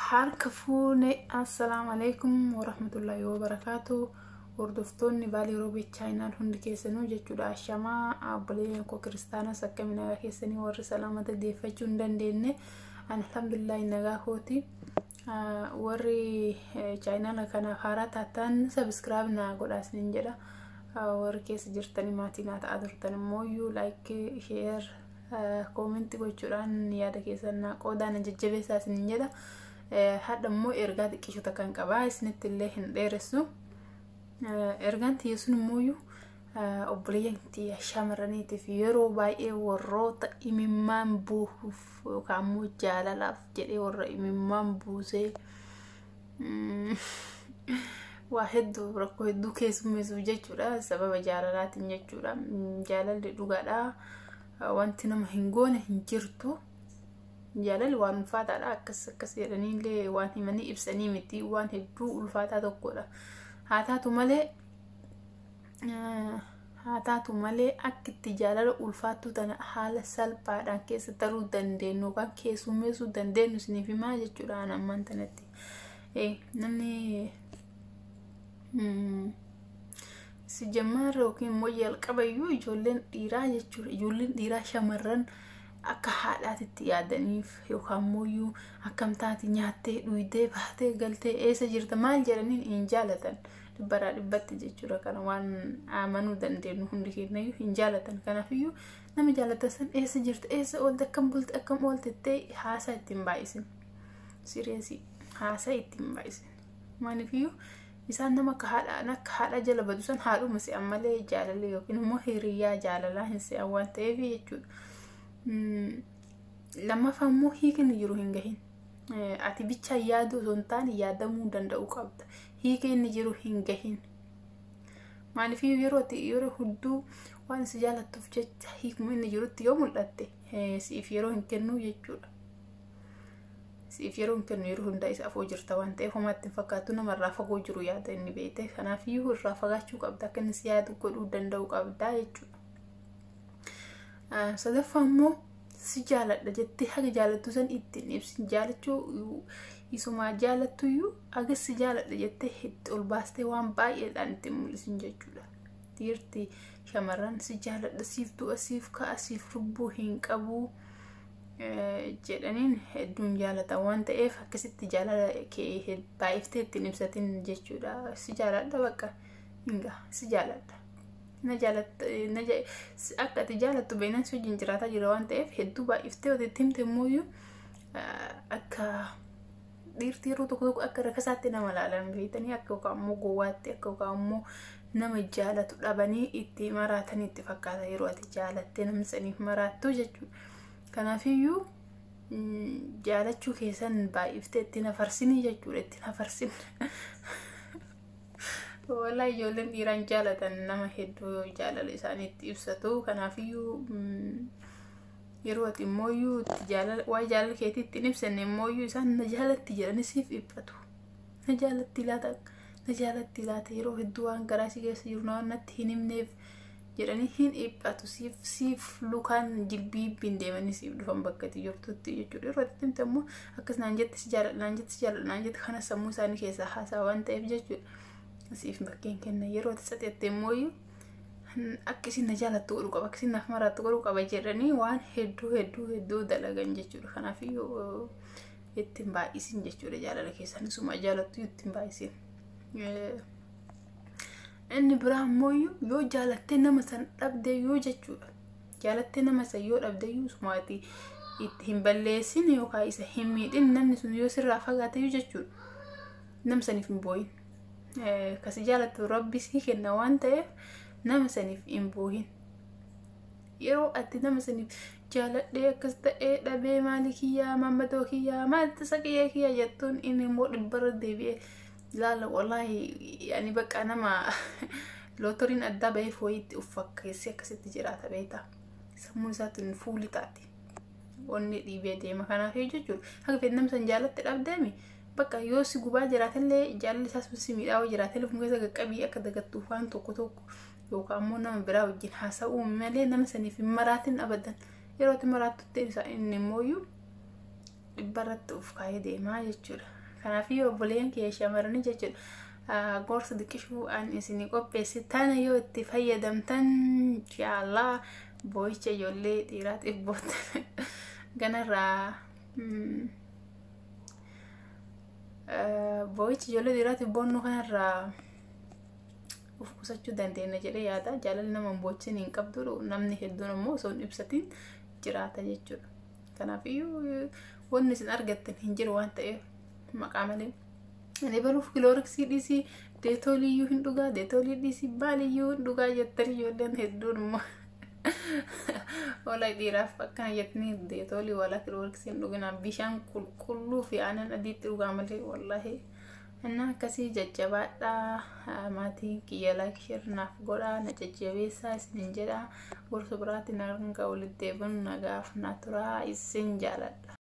Harka fuune assalamu alaikum wa rahmatullahi wa barakatuh. Hordoftoonni Baalii Roobii Chaayinaal hundi keessanuu jechuudha. Shamaa abboleen koo kiristaana sakkamii nagaa keessanii warri salaamata deeffachuu hin dandeenye alhamdulillah nagaa kooti. Warri Chaayinaal kana haaraa taatan subscribe na godhaasin jedha. Warri keessa jirtanii maatii naa ta'aa turtan immoo like share comment gochuudhaan yaada keessan naa qoodaan jajjabeessaa isin jedha. Hadda immoo ergaa xiqqeeshota kan qabaa isinitti illee hin dheeressu. Ergaan tiyyeessuun immoo obboleeyyantii shamarraniitiif yeroo baay'ee warroota imimmaan buusuuf yookaan immoo jaalalaaf jedhee warra imimmaan buusee waa hedduu rakkoo hedduu keessummeessuuf jechuudha. Sababa jaalalaatiin jechuudha. Jaalalli dhugaadha. Wanti nama hin goone hin jirtu. Jaalalli waan ulfaataadha. Akkas jedhaniillee waan himanii ibsanii miti waan hedduu ulfaataa tokkodha. Haa taatu malee akka itti jaalala ulfaattuu tana haala salphaadhaan keessa taruu dandeenyu yookaan keessummeessuu dandeenyu isiniif himaa jechuudha. Ammaan tanatti namni si jammaarra yookiin immoo jalqabayyuu ijoolleen dhiiraa jechuudha. Ijoolleen dhiiraa shamarran akka haadhaatitti yaadaniif yookaan immoo akkamtaati nyaattee dhuyitee baatee galtee eessa jirta maal jedhaniin hin jaalatan. Dhibbaraa dhibbatti jechuudha. Kana waan amanuu dandeenyu hundi keenyayyuu hin jaalatan. Kanaafiyyuu nama jaalatan san eessa jirta eessa oolte akkam bulte akkam ooltettee haasaa ittiin baay'isin. Siriyeesii haasaa ittiin baay'isin. Maaliifiyyuu isaan nama akka haadha jala badu san haadhuma se'an malee jaalallee yookiin immoo hiriyyaa jaalalaa hin se'an waan ta'eef jechuudha. Lammaffaa immoo hiikni jiru hin gahin. Ati bicha yaadu osoo hin taane yaadamuu danda'uu qabda. Hiikni jiru hin gahin. Maaliifiyyuu yeroo hedduu waan si jaalattuuf jecha hiikni inni jirutti yoo mul'atte siif yeroo hin kennu jechuudha. Siif yeroo hin kennu yeroo hundaa isa afoo jirta waan ta'eef homaatti hin fakkaatu namarraa fagoo jiru yaada inni beekte. Kanaafiyyuu irraa fagaachuu qabda. Akka inni si yaadu godhuu danda'uu qabda jechuudha. Sadaffaa immoo si jaaladha jettee haga jaalattu san ittiin ibsin. Jaalachuu isumaa jaalattuyyuu haga si jaaladha jettee itti ol baastee waan baay'eedhaan ittiin mul'isin jechuudha. Dhiirti shamarran si jaaladha siif du'a siif ka'a siif lubbuu hin qabu jedhaniin hedduun jaalatan waan ta'eef akkasitti jaalala kee baay'iftee ittiin ibsatin jechuudha. Si jaaladha bakka hinga si jaaladha. Akka ati jaalattu beenan si wajjin jiraataa jira waan ta'eef hedduu baay'iftee odeetti himte immoo akka dhiirti yeroo tokko akka rakkasaatti nama ilaalan beektanii akka yookaan immoo gowwaatti akka yookaan immoo nama jaalatu dhabanii itti maraatan itti fakkaata yeroo ati jaalattee namni saniif maraattu jechuudha. Kanaafiyyuu jaalachuu keessan baay'iftee itti nafarsinii jechuudha. Itti nafarsin. Wallahi ijoolleen dhiiraan jaalatan nama hedduu jaalala isaaniitti ibsatu. Kanaafiyyuu yeroo ati immoo waa jaalala keetii ittiin ibsanne immoo isaan na jaalatti jedhanii siif dhiphatu. Na jaalatti laata yeroo hedduu waan garaa si keessa jiru natti hin himneef jedhanii hin dhiphatu. Siif lukaan jilbiibbiin deemanii siif dhufan bakka itti jirtutti jechuudha. Yeroo ati himte immoo akkas naan jette si jaalladha kana sammuu isaanii keessaa haasaa waan ta'eef jechuudha. Siif bakkeen kenna yeroo ati saxeette immoo akka isin na jaalattu godhuu qaba akka isin naaf maraattu godhuu qaba jedhanii waan hedduu dalagan jechuudha. Kanaafiyyuu ittiin baay'isin jechuudha jaalala keessan isuma jaalattu ittiin baay'isin. Inni biraa immoo yoo jaalattee nama san dhabdee yoo jechuudha. Jaalattee nama san yoo dhabdee sumaati itti hin balleessin yookaan isa hin miidhin namni sun yoo sirraa fagaate yoo jechuudha. Nama saniif hin booyin. Kasi jaalattu rabbi sii kenna waan ta'eef nama saniif hin boohin. Yeroo ati nama saniif jaaladhee akkas ta'ee dhabee maali kiyyaa mammadoo kiyyaa maal tasa kiyyaa jettuun inni immoo dhibbarra deebi'ee laala wallahi ani bakka nama lootoriin addaa bahee fooyitti uffakkeessee akkasitti jiraata beektaa. Sammuun isaatiin fuuli taati. Onni dhiibee deema kanaaf jechuudha. Haga fedhe nama san jaalatte dhabdeemi. Bakka yoo si gubaa jiraatallee jaalalli isaas si miidhaawaa jiraatallee fuula keessa qaqqabii akka dagattuuf waan tokko yookaan immoo nama biraa wajjin haasa'uu malee nama saniif hin maraatin abadan. Yeroo itti maraattutti inni immoo dhibbarratti of kaayee deemaa jechuudha. Kanaafiyyuu obboleen kee shamarranii jechuudha. Gorsa diqishuu an isinii qopheesse tana yoo itti fayyadamtan inshaallah boo'icha ijoollee dhiiraatiif boottan ganarraa boo'icha ijoollee dhiiraatiif boonnu kanarraa uf qusachuu dandeenya jedhee yaada. Jaalalli nama boochin hin qabdu namni hedduun ammoo osoo hin ibsatiin jiraata jechuudha. Kanaafiyyuu wanni isin argattan hin jiru waan ta'eef maqaa malee. Ani baruuf kilooriksii dhiisii deetooliyyuu hin dhugaa deetoolii dhiisii baaliyyuu hin dhugaa jettanii ijoolleen hedduun immoo wala dhiiraaf akkana jettanii deetoolii wala kilooriksii hin dhuginaan bishaan qulqulluu fi aannan adiitti dhugaa malee wallahi. Anna akkasii jajjabaadhaa maatii kiyya like share naaf godhaa na jajjabeessaa isin jedhaa gorsa biraatiin hanga walitti deebiin nagaaf na turaa isin jaaladha.